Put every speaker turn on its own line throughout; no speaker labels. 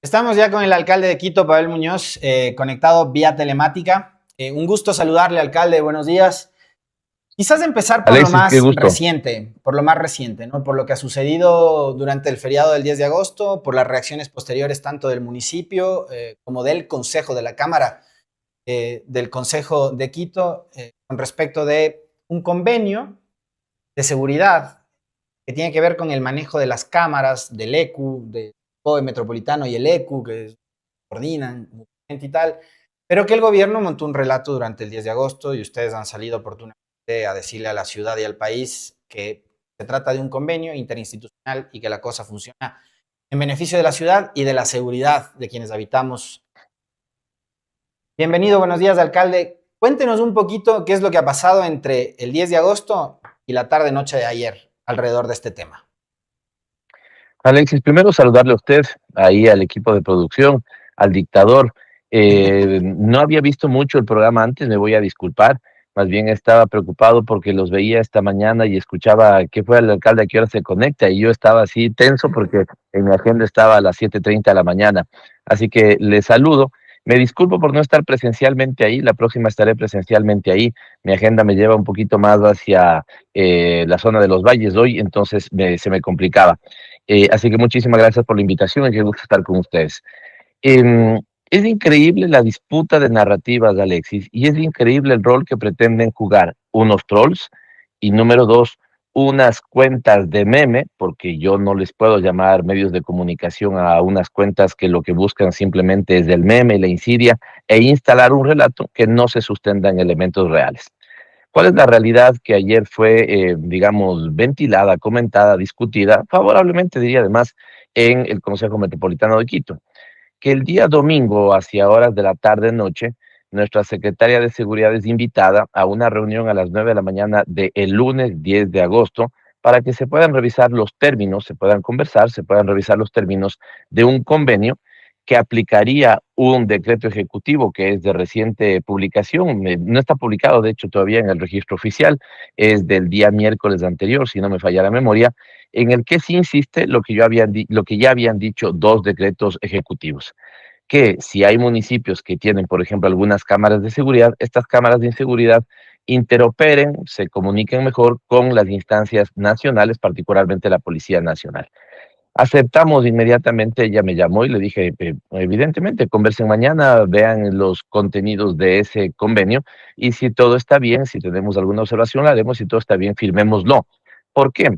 Estamos ya con el alcalde de Quito, Pavel Muñoz, conectado vía telemática. Un gusto saludarle, alcalde. Buenos días. Quizás empezar por lo
Alexis, qué
más
gusto.
reciente, ¿no? Por lo que ha sucedido durante el feriado del 10 de agosto, por las reacciones posteriores tanto del municipio como del Consejo de la Cámara del Consejo de Quito con respecto de un convenio de seguridad que tiene que ver con el manejo de las cámaras del ECU, del COE Metropolitano y el ECU, que coordinan y tal, pero que el gobierno montó un relato durante el 10 de agosto y ustedes han salido oportunamente a decirle a la ciudad y al país que se trata de un convenio interinstitucional y que la cosa funciona en beneficio de la ciudad y de la seguridad de quienes habitamos. Bienvenido, buenos días, alcalde. Cuéntenos un poquito qué es lo que ha pasado entre el 10 de agosto y la tarde-noche de ayer alrededor de este tema.
Alexis, primero saludarle a usted, ahí al equipo de producción, al dictador. No había visto mucho el programa antes, me voy a disculpar. Más bien estaba preocupado porque los veía esta mañana y escuchaba que fue el alcalde a qué hora se conecta y yo estaba así tenso porque en mi agenda estaba a las 7:30 de la mañana. Así que le saludo. Me disculpo por no estar presencialmente ahí, la próxima estaré presencialmente ahí. Mi agenda me lleva un poquito más hacia la zona de los valles hoy, entonces se me complicaba. Así que muchísimas gracias por la invitación y qué gusto estar con ustedes. Em, es increíble la disputa de narrativas, Alexis, y es increíble el rol que pretenden jugar unos trolls y número dos, unas cuentas de meme, porque yo no les puedo llamar medios de comunicación a unas cuentas que lo que buscan simplemente es el meme, la insidia e instalar un relato que no se sustenta en elementos reales. ¿Cuál es la realidad que ayer fue, digamos, ventilada, comentada, discutida, favorablemente diría además, en el Consejo Metropolitano de Quito? Que el día domingo, hacia horas de la tarde-noche, nuestra secretaria de Seguridad es invitada a una reunión a las 9 de la mañana del lunes 10 de agosto para que se puedan revisar los términos, se puedan conversar, se puedan revisar los términos de un convenio que aplicaría un decreto ejecutivo que es de reciente publicación, no está publicado de hecho todavía en el registro oficial, es del día miércoles anterior, si no me falla la memoria, en el que sí insiste lo que ya habían dicho dos decretos ejecutivos, que si hay municipios que tienen, por ejemplo, algunas cámaras de seguridad, estas cámaras de seguridad interoperen, se comuniquen mejor con las instancias nacionales, particularmente la Policía Nacional. Aceptamos inmediatamente, ella me llamó y le dije, evidentemente, conversen mañana, vean los contenidos de ese convenio y si todo está bien, si tenemos alguna observación, la haremos, si todo está bien, firmémoslo. ¿Por qué?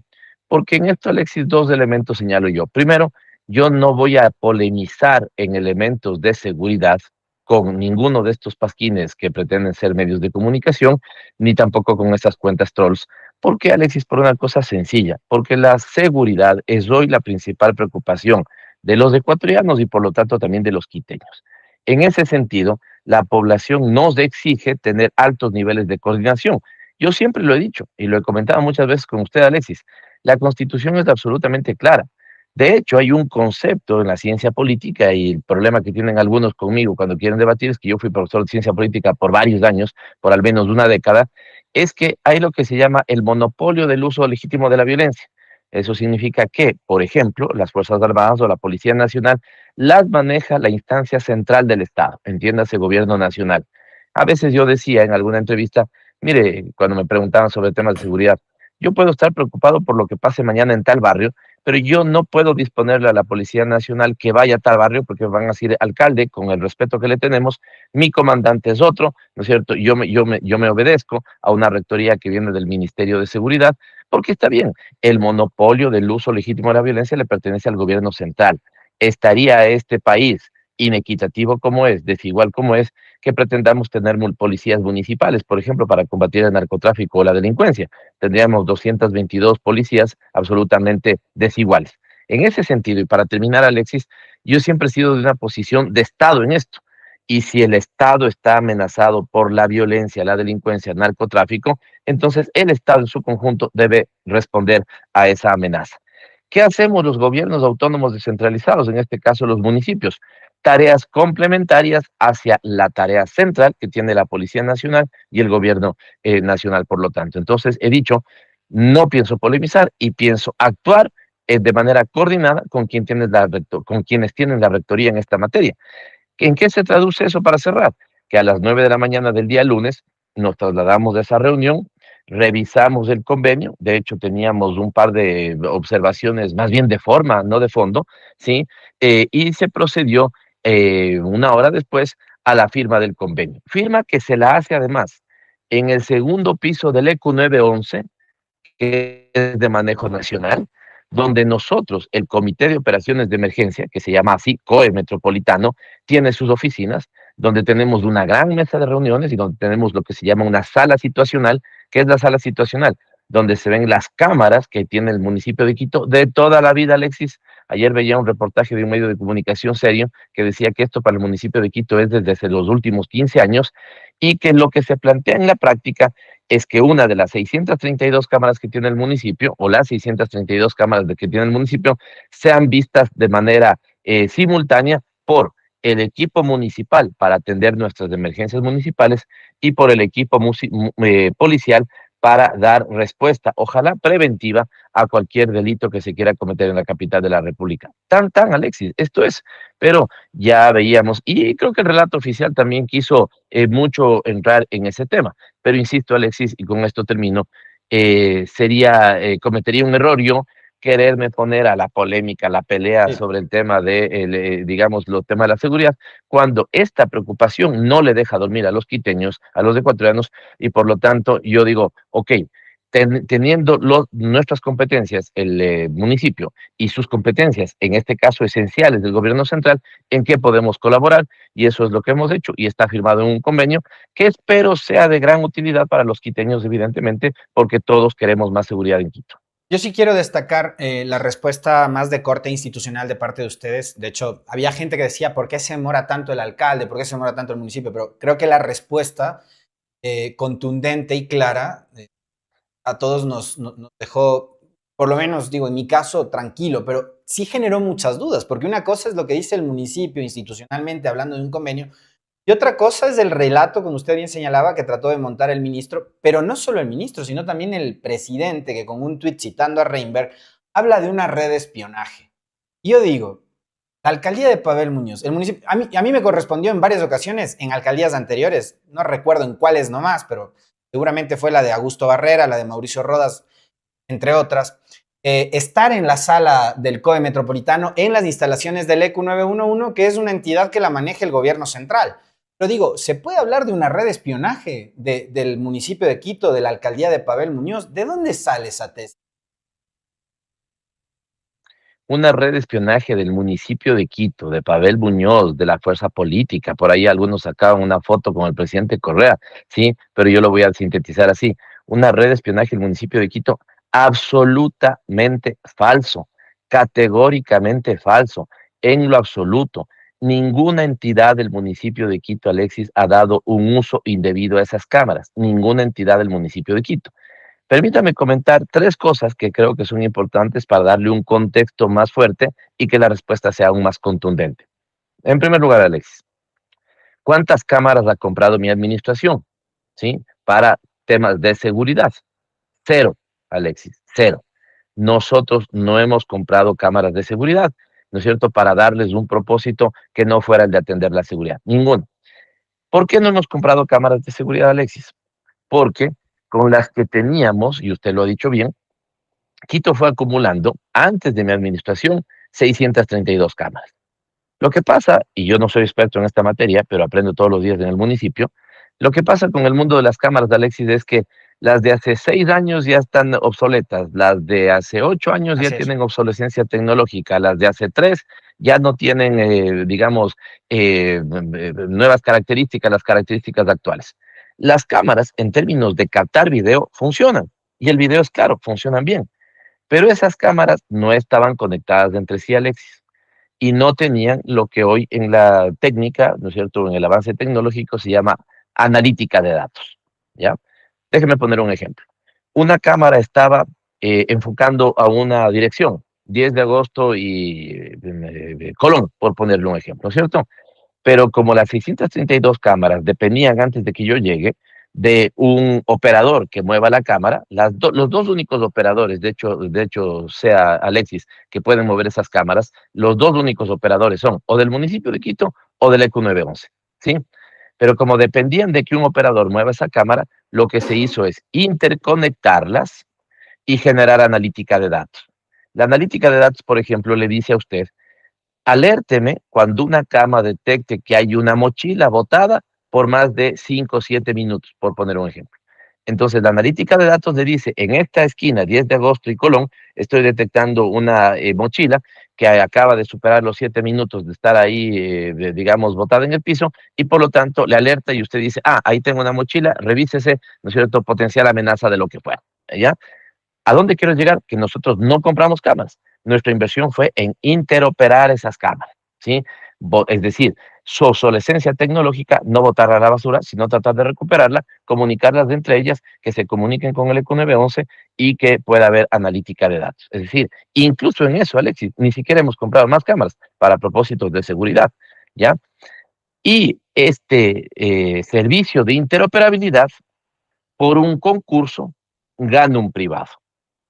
Porque en esto, Alexis, dos elementos señalo yo. Primero, yo no voy a polemizar en elementos de seguridad con ninguno de estos pasquines que pretenden ser medios de comunicación, ni tampoco con estas cuentas trolls. ¿Por qué, Alexis? Por una cosa sencilla, porque la seguridad es hoy la principal preocupación de los ecuatorianos y por lo tanto también de los quiteños. En ese sentido, la población nos exige tener altos niveles de coordinación. Yo siempre lo he dicho y lo he comentado muchas veces con usted, Alexis, la Constitución es absolutamente clara. De hecho, hay un concepto en la ciencia política y el problema que tienen algunos conmigo cuando quieren debatir es que yo fui profesor de ciencia política por varios años, por al menos una década, es que hay lo que se llama el monopolio del uso legítimo de la violencia. Eso significa que, por ejemplo, las Fuerzas Armadas o la Policía Nacional las maneja la instancia central del Estado, entiéndase gobierno nacional. A veces yo decía en alguna entrevista, mire, cuando me preguntaban sobre temas de seguridad, yo puedo estar preocupado por lo que pase mañana en tal barrio, pero yo no puedo disponerle a la Policía Nacional que vaya a tal barrio porque van a decir, alcalde, con el respeto que le tenemos, mi comandante es otro, ¿no es cierto? Yo me obedezco a una rectoría que viene del Ministerio de Seguridad, porque está bien, el monopolio del uso legítimo de la violencia le pertenece al gobierno central. ¿Estaría este país inequitativo como es, desigual como es, que pretendamos tener policías municipales, por ejemplo, para combatir el narcotráfico o la delincuencia? Tendríamos 222 policías absolutamente desiguales. En ese sentido, y para terminar, Alexis, yo siempre he sido de una posición de Estado en esto. Y si el Estado está amenazado por la violencia, la delincuencia, el narcotráfico, entonces el Estado en su conjunto debe responder a esa amenaza. ¿Qué hacemos los gobiernos autónomos descentralizados, en este caso los municipios? Tareas complementarias hacia la tarea central que tiene la Policía Nacional y el gobierno nacional, por lo tanto. Entonces, he dicho, no pienso polemizar y pienso actuar de manera coordinada con, con quienes tienen la rectoría en esta materia. ¿En qué se traduce eso para cerrar? Que a las 9 de la mañana del día lunes nos trasladamos de esa reunión, revisamos el convenio, de hecho teníamos un par de observaciones más bien de forma, no de fondo, ¿sí? Y se procedió una hora después a la firma del convenio. Firma que se la hace además en el segundo piso del ECU 911, que es de manejo nacional, donde nosotros, el Comité de Operaciones de Emergencia, que se llama así, COE Metropolitano, tiene sus oficinas, donde tenemos una gran mesa de reuniones y donde tenemos lo que se llama una sala situacional, que es la sala situacional, donde se ven las cámaras que tiene el municipio de Quito de toda la vida, Alexis. Ayer veía un reportaje de un medio de comunicación serio que decía que esto para el municipio de Quito es desde los últimos 15 años y que lo que se plantea en la práctica es que una de las 632 cámaras que tiene el municipio, o las 632 cámaras que tiene el municipio, sean vistas de manera simultánea por el equipo municipal para atender nuestras emergencias municipales y por el equipo policial para dar respuesta, ojalá preventiva, a cualquier delito que se quiera cometer en la capital de la República. Tan, Alexis, esto es, pero ya veíamos, y creo que el relato oficial también quiso mucho entrar en ese tema. Pero insisto, Alexis, y con esto termino, cometería un error yo quererme poner a la polémica, a la pelea
Sí.
sobre el tema de, digamos, los temas de la seguridad, cuando esta preocupación no le deja dormir a los quiteños, a los ecuatorianos, y por lo tanto yo digo, ok, teniendo nuestras competencias, el municipio y sus competencias, en este caso esenciales del gobierno central, ¿en qué podemos colaborar? Y eso es lo que hemos hecho y está firmado en un convenio que espero sea de gran utilidad para los quiteños, evidentemente, porque todos queremos más seguridad en Quito.
Yo sí quiero destacar la respuesta más de corte institucional de parte de ustedes. De hecho, había gente que decía, ¿por qué se demora tanto el alcalde? ¿Por qué se demora tanto el municipio? Pero creo que la respuesta contundente y clara a todos nos dejó, por lo menos digo, en mi caso, tranquilo, pero sí generó muchas dudas, porque una cosa es lo que dice el municipio institucionalmente hablando de un convenio, y otra cosa es el relato, como usted bien señalaba, que trató de montar el ministro, pero no solo el ministro, sino también el presidente, que con un tuit citando a Reinberg, habla de una red de espionaje. Y yo digo, la alcaldía de Pavel Muñoz, el municipio, a mí me correspondió en varias ocasiones, en alcaldías anteriores, no recuerdo en cuáles nomás, pero seguramente fue la de Augusto Barrera, la de Mauricio Rodas, entre otras, estar en la sala del COE Metropolitano, en las instalaciones del ECU 911, que es una entidad que la maneja el gobierno central. Pero digo, ¿se puede hablar de una red de espionaje del municipio de Quito, de la alcaldía de Pavel Muñoz? ¿De dónde sale esa tesis?
Una red de espionaje del municipio de Quito, de Pavel Muñoz, de la fuerza política. Por ahí algunos sacaban una foto con el presidente Correa, sí, pero yo lo voy a sintetizar así. Una red de espionaje del municipio de Quito, absolutamente falso, categóricamente falso, en lo absoluto. Ninguna entidad del municipio de Quito, Alexis, ha dado un uso indebido a esas cámaras. Ninguna entidad del municipio de Quito. Permítame comentar tres cosas que creo que son importantes para darle un contexto más fuerte y que la respuesta sea aún más contundente. En primer lugar, Alexis, ¿cuántas cámaras ha comprado mi administración? ¿Sí? Para temas de seguridad. Cero, Alexis, cero. Nosotros no hemos comprado cámaras de seguridad, ¿no es cierto?, para darles un propósito que no fuera el de atender la seguridad. Ninguno. ¿Por qué no hemos comprado cámaras de seguridad, Alexis? Porque con las que teníamos, y usted lo ha dicho bien, Quito fue acumulando, antes de mi administración, 632 cámaras. Lo que pasa, y yo no soy experto en esta materia, pero aprendo todos los días en el municipio, lo que pasa con el mundo de las cámaras de Alexis es que las de hace 6 años ya están obsoletas, las de hace 8 años ya
Así es.
tienen obsolescencia tecnológica, las de hace 3 ya no tienen, digamos, nuevas características, las características actuales. Las cámaras, en términos de captar video, funcionan, y el video es claro, funcionan bien, pero esas cámaras no estaban conectadas entre sí, Alexis, y no tenían lo que hoy en la técnica, ¿no es cierto?, en el avance tecnológico se llama analítica de datos, ¿ya? Déjeme poner un ejemplo. Una cámara estaba enfocando a una dirección, 10 de agosto y Colón, por ponerle un ejemplo, ¿cierto? Pero como las 632 cámaras dependían antes de que yo llegue, de un operador que mueva la cámara, los dos únicos operadores, de hecho, sea Alexis, que pueden mover esas cámaras, los dos únicos operadores son o del municipio de Quito o del ECO 911, ¿sí? Pero como dependían de que un operador mueva esa cámara, lo que se hizo es interconectarlas y generar analítica de datos. La analítica de datos, por ejemplo, le dice a usted, alérteme cuando una cama detecte que hay una mochila botada por más de 5 o 7 minutos, por poner un ejemplo. Entonces, la analítica de datos le dice, en esta esquina, 10 de agosto y Colón, estoy detectando una mochila que acaba de superar los 7 minutos de estar ahí, digamos, botada en el piso, y por lo tanto le alerta y usted dice, ah, ahí tengo una mochila, revísese, ¿no es cierto?, potencial amenaza de lo que fuera, ¿ya? ¿A dónde quiero llegar? Que nosotros no compramos cámaras. Nuestra inversión fue en interoperar esas cámaras, ¿sí? Es decir, su obsolescencia tecnológica, no botarla a la basura, sino tratar de recuperarla, comunicarlas entre ellas, que se comuniquen con el ECO 911 y que pueda haber analítica de datos. Es decir, incluso en eso, Alexis, ni siquiera hemos comprado más cámaras para propósitos de seguridad, ¿ya? Y este servicio de interoperabilidad, por un concurso, gana un privado,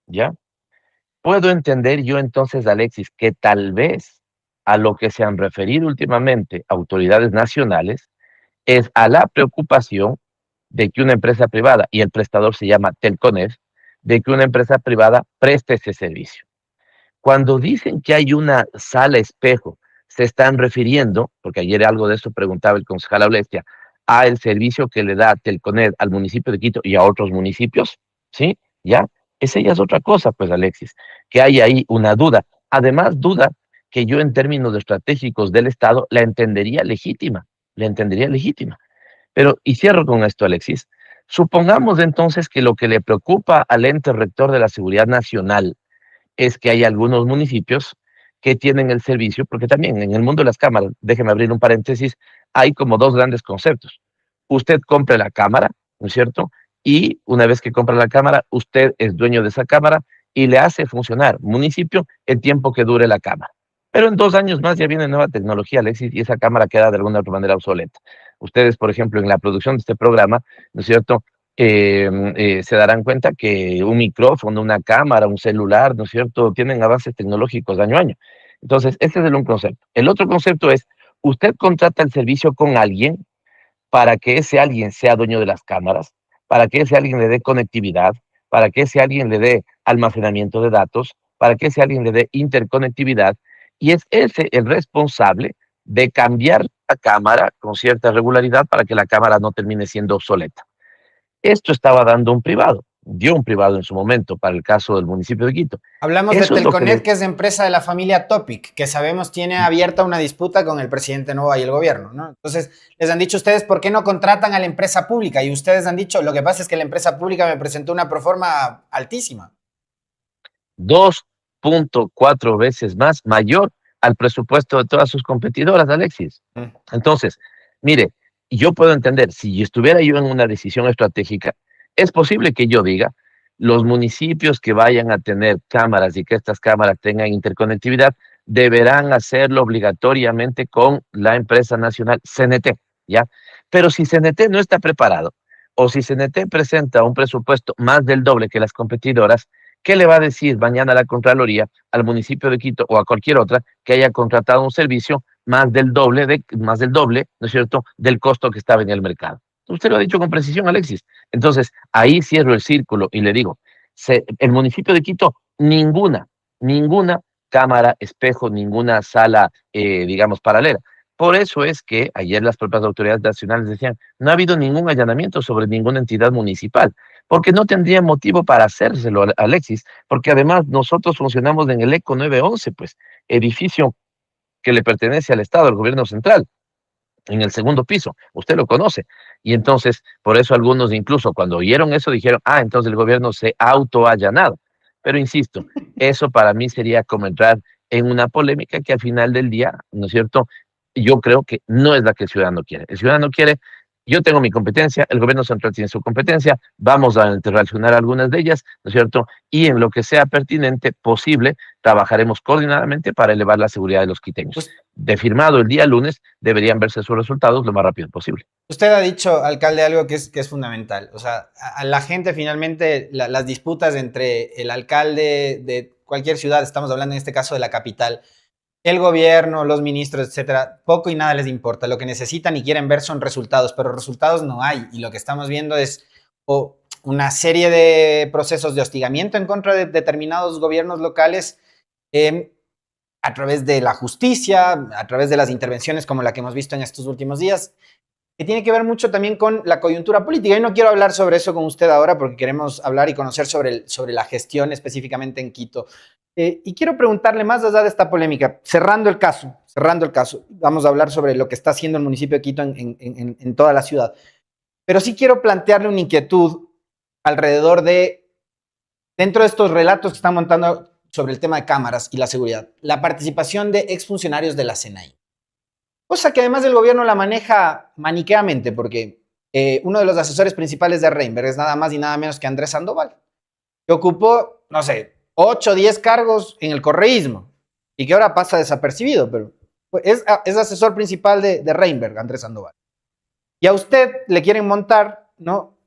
¿ya? Puedo entender yo entonces, Alexis, que tal vez a lo que se han referido últimamente autoridades nacionales es a la preocupación de que una empresa privada, y el prestador se llama Telconet, de que una empresa privada preste ese servicio. Cuando dicen que hay una sala espejo, se están refiriendo, porque ayer algo de eso preguntaba el concejal Aulestia, a el servicio que le da Telconet al municipio de Quito y a otros municipios, ¿sí? ¿Ya? Esa ya es otra cosa, pues, Alexis, que hay ahí una duda. Además, duda que yo en términos estratégicos del Estado la entendería legítima. Pero, y cierro con esto, Alexis, supongamos entonces que lo que le preocupa al ente rector de la seguridad nacional es que hay algunos municipios que tienen el servicio, porque también en el mundo de las cámaras, déjeme abrir un paréntesis, hay como dos grandes conceptos. Usted compra la cámara, ¿no es cierto? Y una vez que compra la cámara, usted es dueño de esa cámara y le hace funcionar municipio el tiempo que dure la cámara. Pero en 2 años más ya viene nueva tecnología, Alexis, y esa cámara queda de alguna otra manera obsoleta. Ustedes, por ejemplo, en la producción de este programa, ¿no es cierto? Se darán cuenta que un micrófono, una cámara, un celular, ¿no es cierto?, tienen avances tecnológicos año a año. Entonces, este es un concepto. El otro concepto es, usted contrata el servicio con alguien para que ese alguien sea dueño de las cámaras, para que ese alguien le dé conectividad, para que ese alguien le dé almacenamiento de datos, para que ese alguien le dé interconectividad, y es ese el responsable de cambiar la cámara con cierta regularidad para que la cámara no termine siendo obsoleta. Esto estaba dando un privado, dio un privado en su momento para el caso del municipio de Quito.
Hablamos de
Eso es lo que
Telconet, que es empresa de la familia Topic, que sabemos tiene abierta una disputa con el presidente Novoa y el gobierno, ¿no? Entonces, les han dicho ustedes, ¿por qué no contratan a la empresa pública? Y ustedes han dicho, lo que pasa es que la empresa pública me presentó una proforma altísima.
2.4 veces más mayor al presupuesto de todas sus competidoras, Alexis. Entonces, mire, yo puedo entender, si estuviera yo en una decisión estratégica, es posible que yo diga, los municipios que vayan a tener cámaras y que estas cámaras tengan interconectividad, deberán hacerlo obligatoriamente con la empresa nacional CNT, ¿ya? Pero si CNT no está preparado, o si CNT presenta un presupuesto más del doble que las competidoras, ¿qué le va a decir mañana la Contraloría al municipio de Quito o a cualquier otra que haya contratado un servicio más del doble, ¿no es cierto?, del costo que estaba en el mercado? Usted lo ha dicho con precisión, Alexis. Entonces, ahí cierro el círculo y le digo, el municipio de Quito, ninguna cámara, espejo, ninguna sala, digamos, paralela. Por eso es que ayer las propias autoridades nacionales decían, no ha habido ningún allanamiento sobre ninguna entidad municipal, porque no tendría motivo para hacérselo, Alexis, porque además nosotros funcionamos en el ECO 911, pues, edificio que le pertenece al Estado, al gobierno central, en el segundo piso, usted lo conoce. Y entonces, por eso algunos incluso cuando oyeron eso dijeron, ah, entonces el gobierno se autoallanado. Pero insisto, eso para mí sería como entrar en una polémica que al final del día, ¿no es cierto?, yo creo que no es la que el ciudadano quiere. El ciudadano quiere Yo tengo mi competencia, el gobierno central tiene su competencia, vamos a interrelacionar algunas de ellas, ¿no es cierto? Y en lo que sea pertinente, posible, trabajaremos coordinadamente para elevar la seguridad de los quiteños. De firmado el día lunes, deberían verse sus resultados lo más rápido posible.
Usted ha dicho, alcalde, algo que es fundamental. O sea, a la gente finalmente, las disputas entre el alcalde de cualquier ciudad, estamos hablando en este caso de la capital, el gobierno, los ministros, etcétera, poco y nada les importa. Lo que necesitan y quieren ver son resultados, pero resultados no hay. Y lo que estamos viendo es una serie de procesos de hostigamiento en contra de determinados gobiernos locales a través de la justicia, a través de las intervenciones como la que hemos visto en estos últimos días, que tiene que ver mucho también con la coyuntura política. Y no quiero hablar sobre eso con usted ahora porque queremos hablar y conocer sobre la gestión específicamente en Quito. Y quiero preguntarle más allá de esta polémica, cerrando el caso, vamos a hablar sobre lo que está haciendo el municipio de Quito en toda la ciudad. Pero sí quiero plantearle una inquietud alrededor dentro de estos relatos que están montando sobre el tema de cámaras y la seguridad, la participación de exfuncionarios de la SENAI. Cosa que además el gobierno la maneja maniqueamente, porque uno de los asesores principales de Reinberg es nada más y nada menos que Andrés Sandoval, que ocupó, no sé, 8 o 10 cargos en el correísmo y que ahora pasa desapercibido, pero es asesor principal de Reinberg, Andrés Sandoval. Y a usted le quieren montar, ¿no?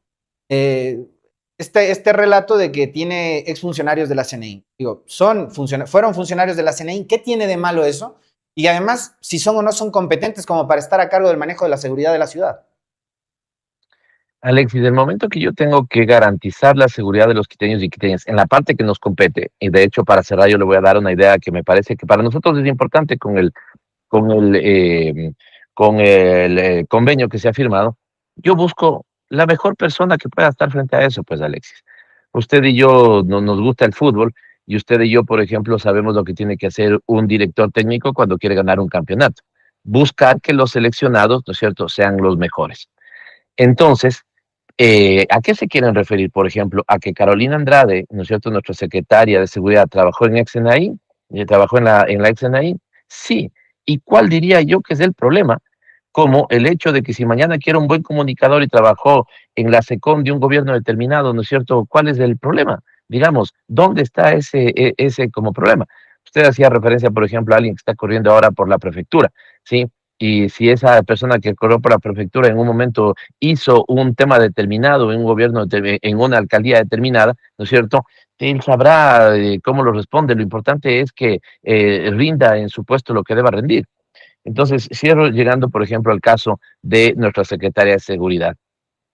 Este relato de que tiene exfuncionarios de la CNI. Digo, fueron funcionarios de la CNI. ¿Qué tiene de malo eso? Y además, si son o no son competentes como para estar a cargo del manejo de la seguridad de la ciudad.
Alexis, del momento que yo tengo que garantizar la seguridad de los quiteños y quiteñas en la parte que nos compete, y de hecho para cerrar yo le voy a dar una idea que me parece que para nosotros es importante con el convenio que se ha firmado, yo busco la mejor persona que pueda estar frente a eso, pues Alexis. Usted y yo no, nos gusta el fútbol y usted y yo, por ejemplo, sabemos lo que tiene que hacer un director técnico cuando quiere ganar un campeonato. Buscar que los seleccionados, ¿no es cierto?, sean los mejores. Entonces, ¿a qué se quieren referir? Por ejemplo, a que Carolina Andrade, ¿no es cierto?, nuestra secretaria de Seguridad, trabajó en Exenaí, trabajó en la Exenaí. Sí. ¿Y cuál diría yo que es el problema? Como el hecho de que si mañana quiero un buen comunicador y trabajó en la SECOM de un gobierno determinado, ¿no es cierto? ¿Cuál es el problema? Digamos, ¿dónde está ese como problema? Usted hacía referencia, por ejemplo, a alguien que está corriendo ahora por la prefectura, ¿sí? Y si esa persona que corrió por la prefectura en un momento hizo un tema determinado en un gobierno, en una alcaldía determinada, ¿no es cierto? Él sabrá cómo lo responde. Lo importante es que rinda en su puesto lo que deba rendir. Entonces, cierro llegando, por ejemplo, al caso de nuestra secretaria de Seguridad.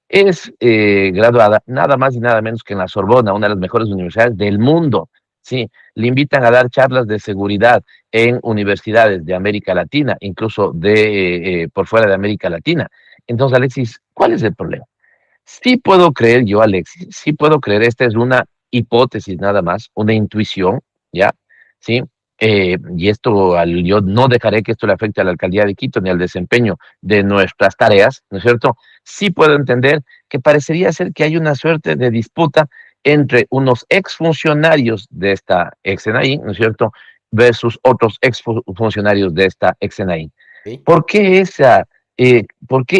Es graduada nada más y nada menos que en la Sorbona, una de las mejores universidades del mundo. Sí, le invitan a dar charlas de seguridad en universidades de América Latina, incluso por fuera de América Latina. Entonces, Alexis, ¿cuál es el problema? Sí puedo creer yo, Alexis, sí puedo creer, esta es una hipótesis nada más, una intuición, ¿ya? ¿Sí? Y yo no dejaré que esto le afecte a la alcaldía de Quito ni al desempeño de nuestras tareas, ¿no es cierto? Sí puedo entender que parecería ser que hay una suerte de disputa entre unos exfuncionarios de esta Exenaí, ¿no es cierto?, versus otros exfuncionarios de esta Exenaí.
¿Sí?
¿Por qué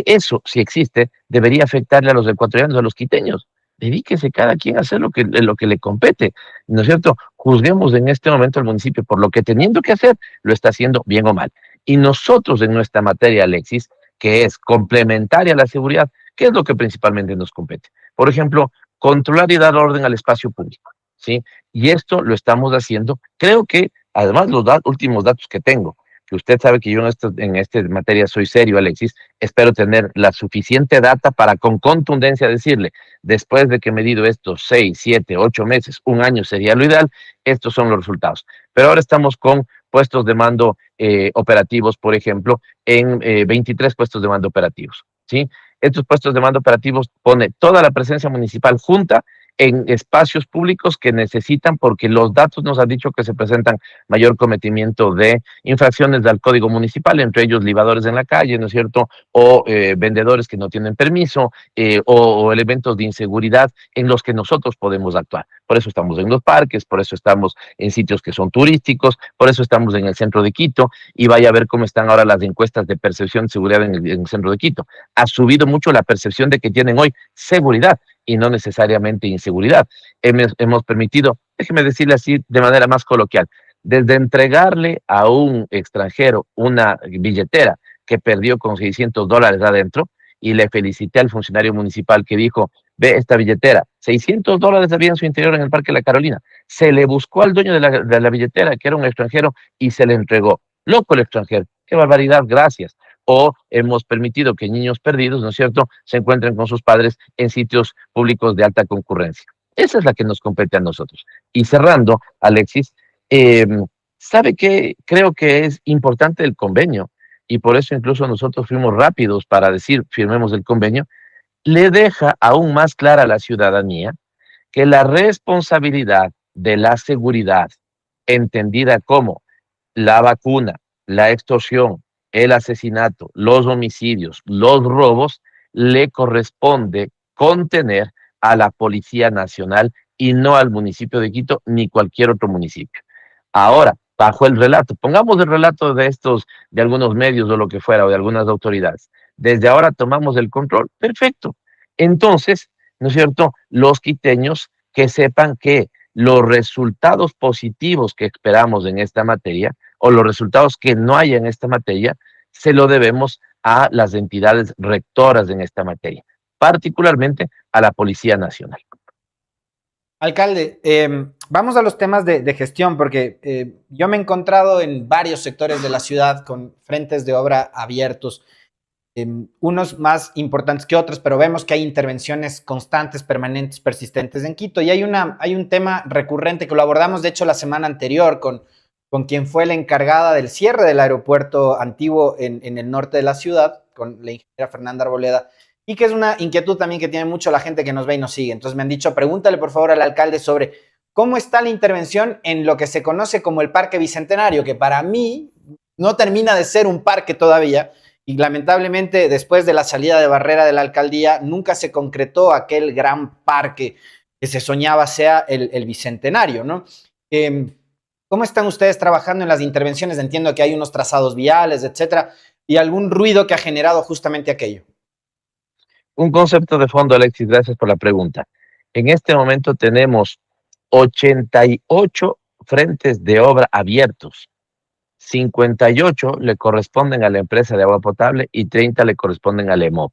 eso, si existe, debería afectarle a los ecuatorianos, a los quiteños? Dedíquese cada quien a hacer lo que le compete, ¿no es cierto? Juzguemos en este momento al municipio por lo que teniendo que hacer, lo está haciendo bien o mal. Y nosotros en nuestra materia, Alexis, que es complementaria a la seguridad, ¿qué es lo que principalmente nos compete? Por ejemplo, controlar y dar orden al espacio público, ¿sí? Y esto lo estamos haciendo, creo que, además, los últimos datos que tengo, que usted sabe que yo en esta materia soy serio, Alexis, espero tener la suficiente data para con contundencia decirle, después de que he medido estos 6, 7, 8 meses, un año sería lo ideal, estos son los resultados. Pero ahora estamos con puestos de mando operativos, por ejemplo, en 23 puestos de mando operativos, ¿sí? Estos puestos de mando operativos pone toda la presencia municipal junta en espacios públicos que necesitan, porque los datos nos han dicho que se presentan mayor cometimiento de infracciones del Código Municipal, entre ellos libadores en la calle, ¿no es cierto?, o vendedores que no tienen permiso, o elementos de inseguridad en los que nosotros podemos actuar. Por eso estamos en los parques, por eso estamos en sitios que son turísticos, por eso estamos en el centro de Quito, y vaya a ver cómo están ahora las encuestas de percepción de seguridad en el centro de Quito. Ha subido mucho la percepción de que tienen hoy seguridad y no necesariamente inseguridad. Hemos permitido, déjeme decirle así de manera más coloquial, desde entregarle a un extranjero una billetera que perdió con $600 adentro, y le felicité al funcionario municipal que dijo, ve esta billetera, $600 había en su interior en el Parque La Carolina. Se le buscó al dueño de la billetera, que era un extranjero, y se le entregó. Loco el extranjero, qué barbaridad, gracias. O hemos permitido que niños perdidos, ¿no es cierto?, se encuentren con sus padres en sitios públicos de alta concurrencia. Esa es la que nos compete a nosotros. Y cerrando, Alexis, ¿sabe qué? Creo que es importante el convenio, y por eso incluso nosotros fuimos rápidos para decir, firmemos el convenio. Le deja aún más clara a la ciudadanía que la responsabilidad de la seguridad, entendida como la vacuna, la extorsión, el asesinato, los homicidios, los robos, le corresponde contener a la Policía Nacional y no al municipio de Quito ni cualquier otro municipio. Ahora, bajo el relato, pongamos el relato de de algunos medios o lo que fuera, o de algunas autoridades. Desde ahora tomamos el control, perfecto. Entonces, ¿no es cierto?, los quiteños que sepan que los resultados positivos que esperamos en esta materia, o los resultados que no hay en esta materia, se lo debemos a las entidades rectoras en esta materia, particularmente a la Policía Nacional.
Alcalde, vamos a los temas de gestión, porque yo me he encontrado en varios sectores de la ciudad con frentes de obra abiertos, unos más importantes que otros, pero vemos que hay intervenciones constantes, permanentes, persistentes en Quito. Y hay un tema recurrente que lo abordamos, de hecho, la semana anterior con quien fue la encargada del cierre del aeropuerto antiguo en el norte de la ciudad, con la ingeniera Fernanda Arboleda, y que es una inquietud también que tiene mucho la gente que nos ve y nos sigue. Entonces me han dicho, pregúntale por favor al alcalde sobre cómo está la intervención en lo que se conoce como el Parque Bicentenario, que para mí no termina de ser un parque todavía, y lamentablemente después de la salida de Barrera de la alcaldía nunca se concretó aquel gran parque que se soñaba sea el Bicentenario, ¿no? ¿Cómo están ustedes trabajando en las intervenciones? Entiendo que hay unos trazados viales, etcétera, y algún ruido que ha generado justamente aquello.
Un concepto de fondo, Alexis, gracias por la pregunta. En este momento tenemos 88 frentes de obra abiertos. 58 le corresponden a la empresa de agua potable y 30 le corresponden al EMOP.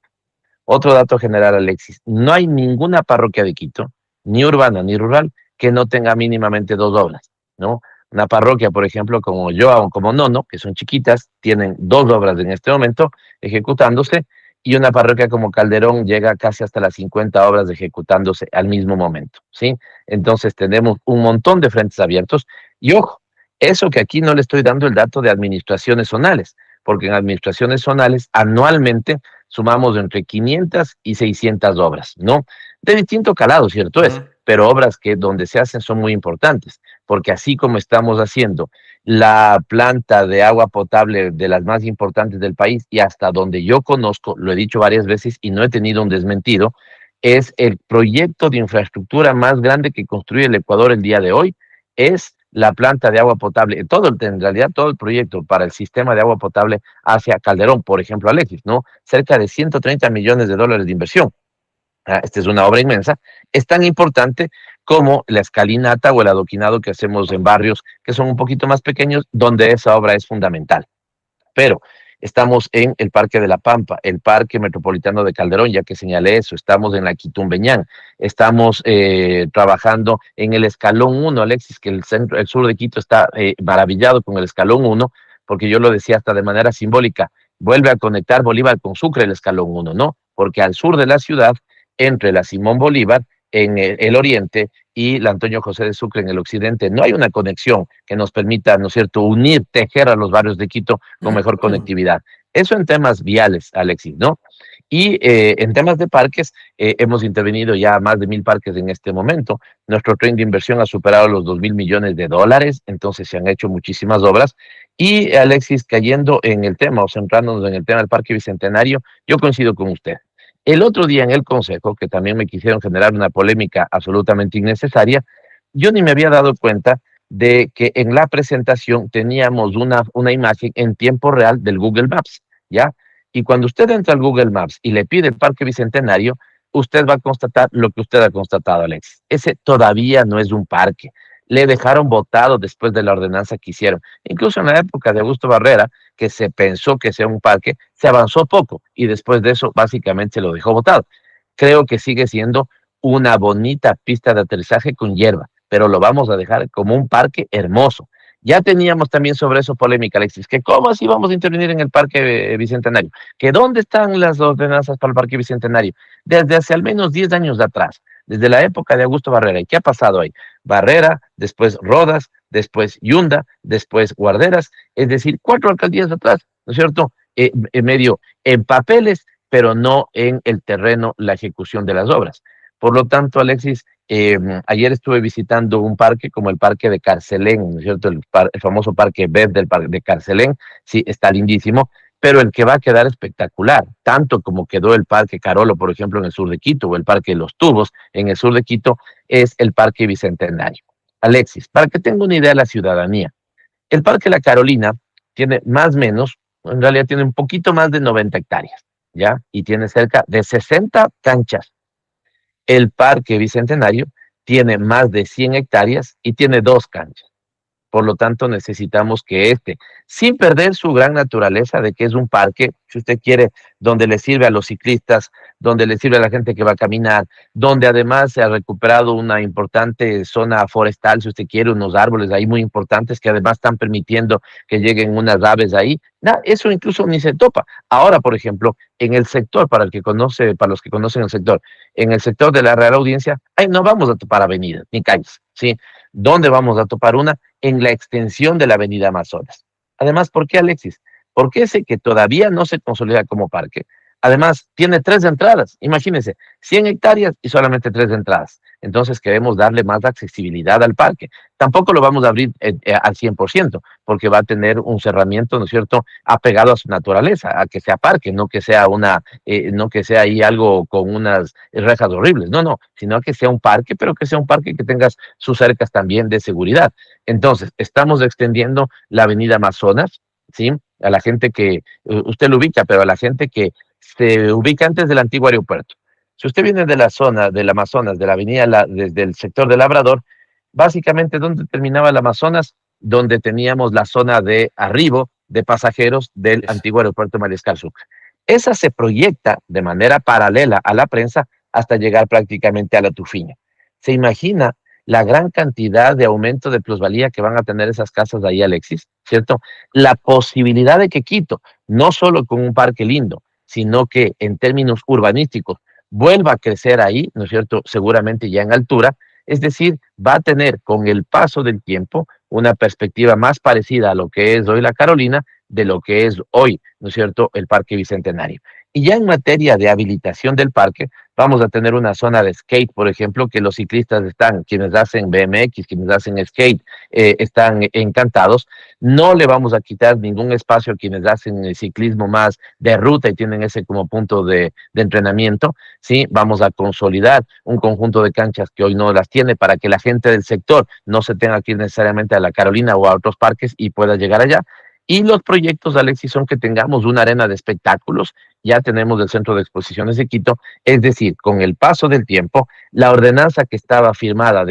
Otro dato general, Alexis, no hay ninguna parroquia de Quito, ni urbana ni rural, que no tenga mínimamente 2 obras, ¿no? Una parroquia, por ejemplo, como Yoa o como Nono, que son chiquitas, tienen 2 obras en este momento ejecutándose, y una parroquia como Calderón llega casi hasta las 50 obras ejecutándose al mismo momento, ¿sí? Entonces tenemos un montón de frentes abiertos, y ojo, eso que aquí no le estoy dando el dato de administraciones zonales, porque en administraciones zonales anualmente sumamos entre 500 y 600 obras, ¿no? De distinto calado, cierto es, pero obras que donde se hacen son muy importantes, porque así como estamos haciendo la planta de agua potable de las más importantes del país, y hasta donde yo conozco, lo he dicho varias veces y no he tenido un desmentido, es el proyecto de infraestructura más grande que construye el Ecuador el día de hoy, es la planta de agua potable, en realidad todo el proyecto para el sistema de agua potable hacia Calderón, por ejemplo, Alexis, ¿no? Cerca de $130 millones de inversión. Esta es una obra inmensa, es tan importante como la escalinata o el adoquinado que hacemos en barrios que son un poquito más pequeños, donde esa obra es fundamental. Pero estamos en el Parque de la Pampa, el Parque Metropolitano de Calderón, ya que señalé eso, estamos en la Quitumbeñán, estamos trabajando en el Escalón 1, Alexis, que el sur de Quito está maravillado con el Escalón 1, porque yo lo decía hasta de manera simbólica, vuelve a conectar Bolívar con Sucre el Escalón 1, ¿no? Porque al sur de la ciudad, entre la Simón Bolívar en el oriente y la Antonio José de Sucre en el occidente, no hay una conexión que nos permita, ¿no es cierto?, unir, tejer a los barrios de Quito con mejor conectividad. Eso en temas viales, Alexis, ¿no? Y en temas de parques, hemos intervenido ya más de 1.000 parques en este momento. Nuestro tren de inversión ha superado los 2.000 millones de dólares, entonces se han hecho muchísimas obras. Y Alexis, cayendo en el tema o centrándonos en el tema del Parque Bicentenario, yo coincido con usted. El otro día en el Consejo, que también me quisieron generar una polémica absolutamente innecesaria, yo ni me había dado cuenta de que en la presentación teníamos una imagen en tiempo real del Google Maps, ¿ya? Y cuando usted entra al Google Maps y le pide el Parque Bicentenario, usted va a constatar lo que usted ha constatado, Alex. Ese todavía no es un parque. Le dejaron botado después de la ordenanza que hicieron. Incluso en la época de Augusto Barrera, que se pensó que sea un parque, se avanzó poco y después de eso básicamente lo dejó botado. Creo que sigue siendo una bonita pista de aterrizaje con hierba, pero lo vamos a dejar como un parque hermoso. Ya teníamos también sobre eso polémica, Alexis, que cómo así vamos a intervenir en el Parque Bicentenario, que dónde están las ordenanzas para el Parque Bicentenario, desde hace al menos 10 años atrás, desde la época de Augusto Barrera. ¿Y qué ha pasado ahí? Barrera, después Rodas, después Yunda, después Guarderas, es decir, 4 alcaldías atrás, ¿no es cierto? En medio, en papeles, pero no en el terreno, la ejecución de las obras. Por lo tanto, Alexis, ayer estuve visitando un parque como el Parque de Carcelén, ¿no es cierto? El famoso Parque BED del Parque de Carcelén, sí, está lindísimo, pero el que va a quedar espectacular, tanto como quedó el Parque Carolo, por ejemplo, en el sur de Quito, o el Parque de los Tubos, en el sur de Quito, es el Parque Bicentenario. Alexis, para que tenga una idea de la ciudadanía, el Parque La Carolina tiene más o menos, en realidad tiene un poquito más de 90 hectáreas, ¿ya? Y tiene cerca de 60 canchas. El Parque Bicentenario tiene más de 100 hectáreas y tiene 2 canchas. Por lo tanto, necesitamos que sin perder su gran naturaleza de que es un parque, si usted quiere, donde le sirve a los ciclistas, donde le sirve a la gente que va a caminar, donde además se ha recuperado una importante zona forestal, si usted quiere, unos árboles ahí muy importantes que además están permitiendo que lleguen unas aves ahí. Eso incluso ni se topa. Ahora, por ejemplo, en el sector, para los que conocen el sector, en el sector de la Real Audiencia, ahí no vamos a topar avenidas ni calles, ¿sí? ¿Dónde vamos a topar una? En la extensión de la avenida Amazonas. Además, ¿por qué, Alexis? Porque ese que todavía no se consolida como parque, además tiene 3 entradas. Imagínense, 100 hectáreas y solamente 3 entradas. Entonces queremos darle más accesibilidad al parque. Tampoco lo vamos a abrir al 100%, porque va a tener un cerramiento, ¿no es cierto?, apegado a su naturaleza, a que sea parque, no que sea ahí algo con unas rejas horribles, no, sino que sea un parque, pero que sea un parque que tenga sus cercas también de seguridad. Entonces, estamos extendiendo la avenida Amazonas, ¿sí? A la gente que, usted lo ubica, pero a la gente que se ubica antes del antiguo aeropuerto. Si usted viene de la zona del Amazonas, de la avenida, desde el sector de Labrador, básicamente, ¿dónde terminaba el Amazonas? Donde teníamos la zona de arribo de pasajeros del antiguo aeropuerto Mariscal Sucre. Esa se proyecta de manera paralela a la prensa hasta llegar prácticamente a la Tufiña. ¿Se imagina la gran cantidad de aumento de plusvalía que van a tener esas casas de ahí, Alexis? ¿Cierto? La posibilidad de que Quito, no solo con un parque lindo, sino que en términos urbanísticos vuelva a crecer ahí, ¿no es cierto?, seguramente ya en altura, es decir, va a tener con el paso del tiempo una perspectiva más parecida a lo que es hoy la Carolina, de lo que es hoy, ¿no es cierto?, el Parque Bicentenario. Y ya en materia de habilitación del parque, vamos a tener una zona de skate, por ejemplo, que los ciclistas quienes hacen BMX, quienes hacen skate, están encantados. No le vamos a quitar ningún espacio a quienes hacen el ciclismo más de ruta y tienen ese como punto de entrenamiento, ¿sí? Vamos a consolidar un conjunto de canchas que hoy no las tiene para que la gente del sector no se tenga que ir necesariamente a la Carolina o a otros parques y pueda llegar allá. Y los proyectos, Alexis, son que tengamos una arena de espectáculos. Ya tenemos el Centro de Exposiciones de Quito, es decir, con el paso del tiempo, la ordenanza que estaba firmada,